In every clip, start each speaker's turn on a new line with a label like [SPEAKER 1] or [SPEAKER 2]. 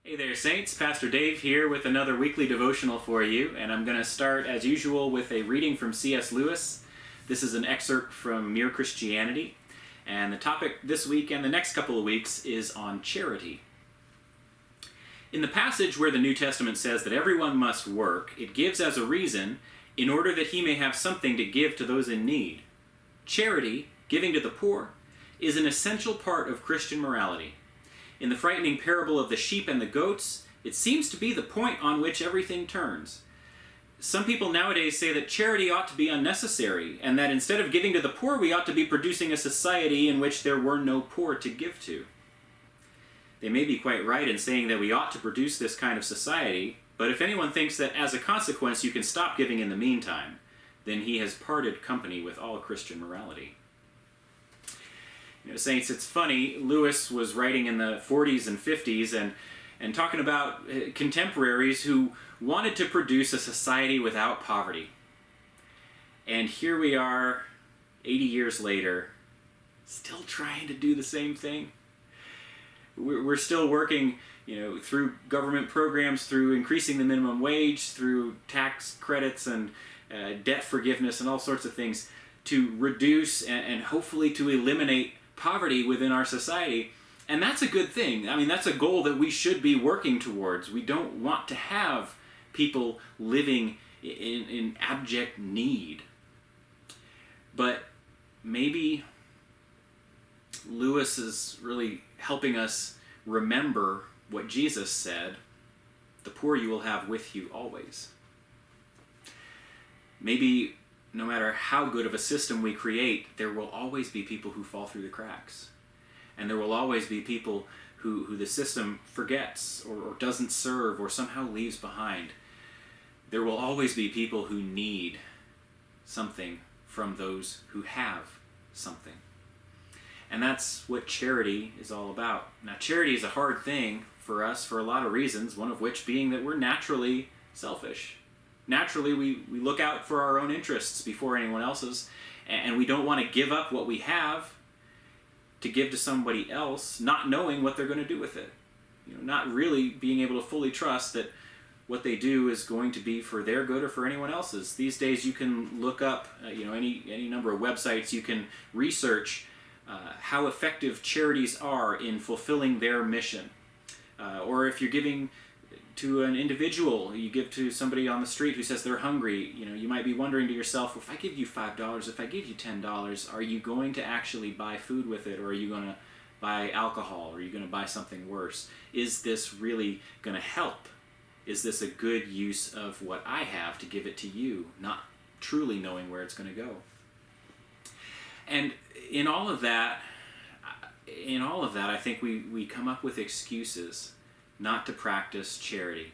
[SPEAKER 1] Hey there, Saints. Pastor Dave here with another weekly devotional for you, and I'm going to start, as usual, with a reading from C.S. Lewis. This is an excerpt from Mere Christianity, and the topic this week and the next couple of weeks is on charity. In the passage where the New Testament says that everyone must work, it gives as a reason, in order that he may have something to give to those in need. Charity, giving to the poor, is an essential part of Christian morality. In the frightening parable of the sheep and the goats, it seems to be the point on which everything turns. Some people nowadays say that charity ought to be unnecessary, and that instead of giving to the poor, we ought to be producing a society in which there were no poor to give to. They may be quite right in saying that we ought to produce this kind of society, but if anyone thinks that as a consequence you can stop giving in the meantime, then he has parted company with all Christian morality. Saints, it's funny, Lewis was writing in the 40s and 50s and talking about contemporaries who wanted to produce a society without poverty. And here we are, 80 years later, still trying to do the same thing. We're still working, through government programs, through increasing the minimum wage, through tax credits and debt forgiveness and all sorts of things to reduce and hopefully to eliminate poverty within our society. And that's a good thing. I mean, that's a goal that we should be working towards. We don't want to have people living in abject need. But maybe Lewis is really helping us remember what Jesus said, "The poor you will have with you always." Maybe no matter how good of a system we create, there will always be people who fall through the cracks. And there will always be people who the system forgets or doesn't serve or somehow leaves behind. There will always be people who need something from those who have something. And that's what charity is all about. Now, charity is a hard thing for us for a lot of reasons, one of which being that we're naturally selfish. Naturally, we look out for our own interests before anyone else's, and we don't want to give up what we have to give to somebody else, not knowing what they're going to do with it. Not really being able to fully trust that what they do is going to be for their good or for anyone else's. These days you can look up any number of websites, you can research how effective charities are in fulfilling their mission. Or if you're giving to an individual, you give to somebody on the street who says they're hungry, you might be wondering to yourself, well, if I give you $5, if I give you $10, are you going to actually buy food with it, or are you going to buy alcohol, or are you going to buy something worse? Is this really going to help? Is this a good use of what I have to give it to you, not truly knowing where it's going to go? And in all of that, I think we come up with excuses not to practice charity,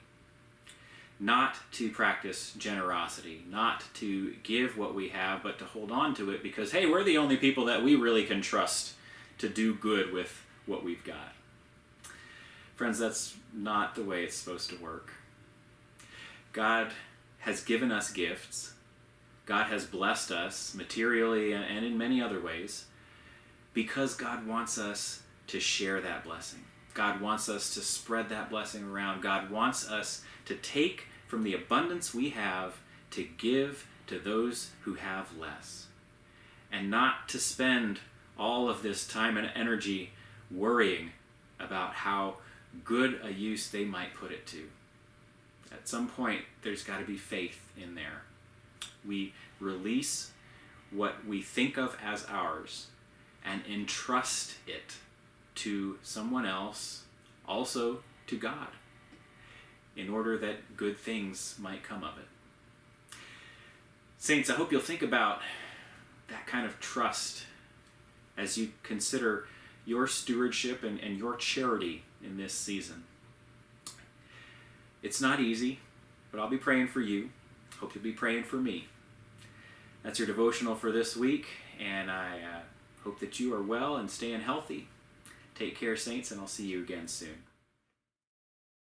[SPEAKER 1] not to practice generosity, not to give what we have, but to hold on to it because, hey, we're the only people that we really can trust to do good with what we've got. Friends, that's not the way it's supposed to work. God has given us gifts. God has blessed us materially and in many other ways because God wants us to share that blessing. God wants us to spread that blessing around. God wants us to take from the abundance we have to give to those who have less. And not to spend all of this time and energy worrying about how good a use they might put it to. At some point, there's got to be faith in there. We release what we think of as ours and entrust it to someone else, also to God, in order that good things might come of it. Saints, I hope you'll think about that kind of trust as you consider your stewardship and your charity in this season. It's not easy, but I'll be praying for you. Hope you'll be praying for me. That's your devotional for this week, and I hope that you are well and staying healthy. Take care, Saints, and I'll see you again soon.